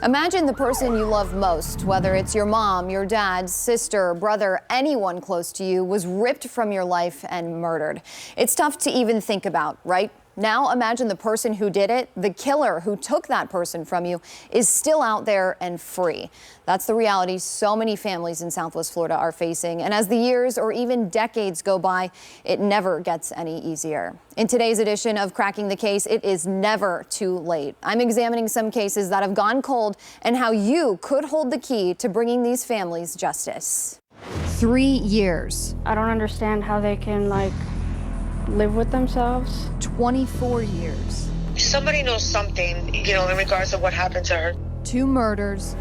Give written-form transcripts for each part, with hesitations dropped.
Imagine the person you love most, whether it's your mom, your dad, sister, brother, anyone close to you, was ripped from your life and murdered. It's tough to even think about, right? Now imagine the person who did it, the killer who took that person from you, is still out there and free. That's the reality so many families in Southwest Florida are facing. And as the years or even decades go by, it never gets any easier. In today's edition of Cracking the Case, it is never too late. I'm examining some cases that have gone cold and how you could hold the key to bringing these families justice. 3 years. I don't understand how they can, live with themselves. 24 years. Somebody knows something, in regards to what happened to her. 2 murders,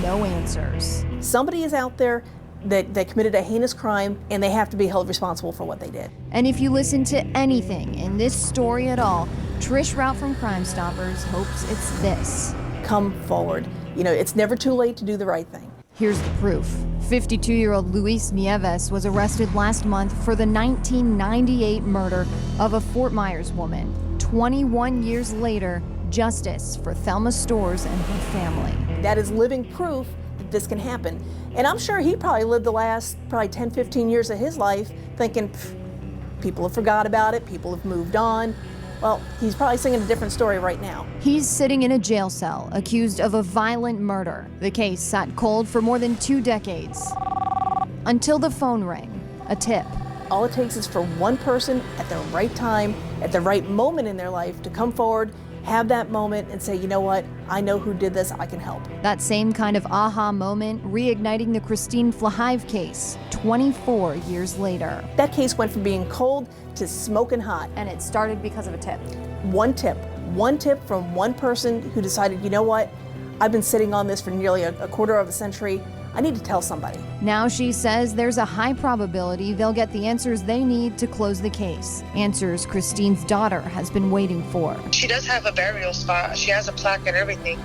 no answers. Somebody is out there that committed a heinous crime, and they have to be held responsible for what they did. And if you listen to anything in this story at all, Trish Rout from Crime Stoppers hopes it's this. Come forward. It's never too late to do the right thing. Here's the proof. 52-year-old Luis Nieves was arrested last month for the 1998 murder of a Fort Myers woman. 21 years later, justice for Thelma Storrs and her family. That is living proof that this can happen. And I'm sure he probably lived the last 10, 15 years of his life thinking, people have forgot about it, people have moved on. Well, he's probably singing a different story right now. He's sitting in a jail cell, accused of a violent murder. The case sat cold for more than 2 decades. Until the phone rang, a tip. All it takes is for one person at the right time, at the right moment in their life to come forward, have that moment and say, you know what, I know who did this, I can help. That same kind of aha moment reigniting the Christine Flahive case 24 years later. That case went from being cold to smoking hot. And it started because of a tip. One tip from one person who decided, you know what, I've been sitting on this for nearly a quarter of a century. I need to tell somebody. Now she says there's a high probability they'll get the answers they need to close the case. Answers Christine's daughter has been waiting for. She does have a burial spot. She has a plaque and everything.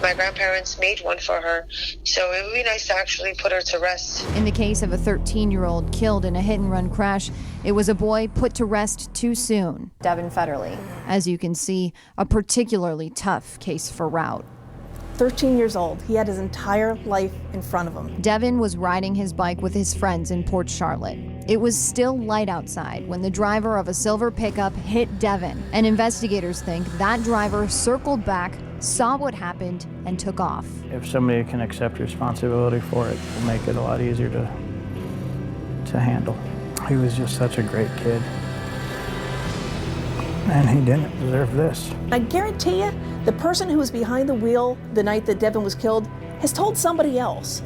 My grandparents made one for her. So it would be nice to actually put her to rest. In the case of a 13-year-old killed in a hit-and-run crash, it was a boy put to rest too soon. Devin Federle. As you can see, a particularly tough case for Rout. 13 years old. He had his entire life in front of him. Devin was riding his bike with his friends in Port Charlotte. It was still light outside when the driver of a silver pickup hit Devin, and investigators think that driver circled back, saw what happened, and took off. If somebody can accept responsibility for it, it'll make it a lot easier to handle. He was just such a great kid. And he didn't deserve this. I guarantee you, the person who was behind the wheel the night that Devin was killed has told somebody else.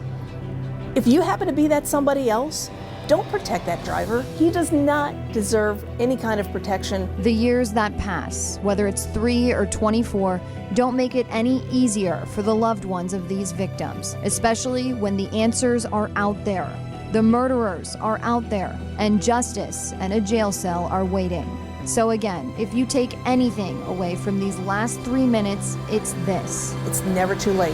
If you happen to be that somebody else, don't protect that driver. He does not deserve any kind of protection. The years that pass, whether it's 3 or 24, don't make it any easier for the loved ones of these victims, especially when the answers are out there. The murderers are out there, and justice and a jail cell are waiting. So again, if you take anything away from these last 3 minutes, it's this. It's never too late.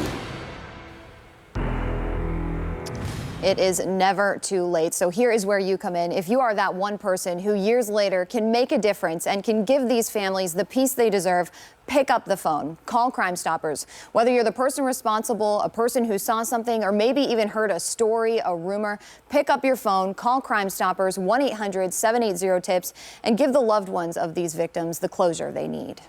It is never too late. So here is where you come in. If you are that one person who years later can make a difference and can give these families the peace they deserve, pick up the phone. Call Crime Stoppers. Whether you're the person responsible, a person who saw something, or maybe even heard a story, a rumor, pick up your phone, call Crime Stoppers, 1-800-780-TIPS, and give the loved ones of these victims the closure they need.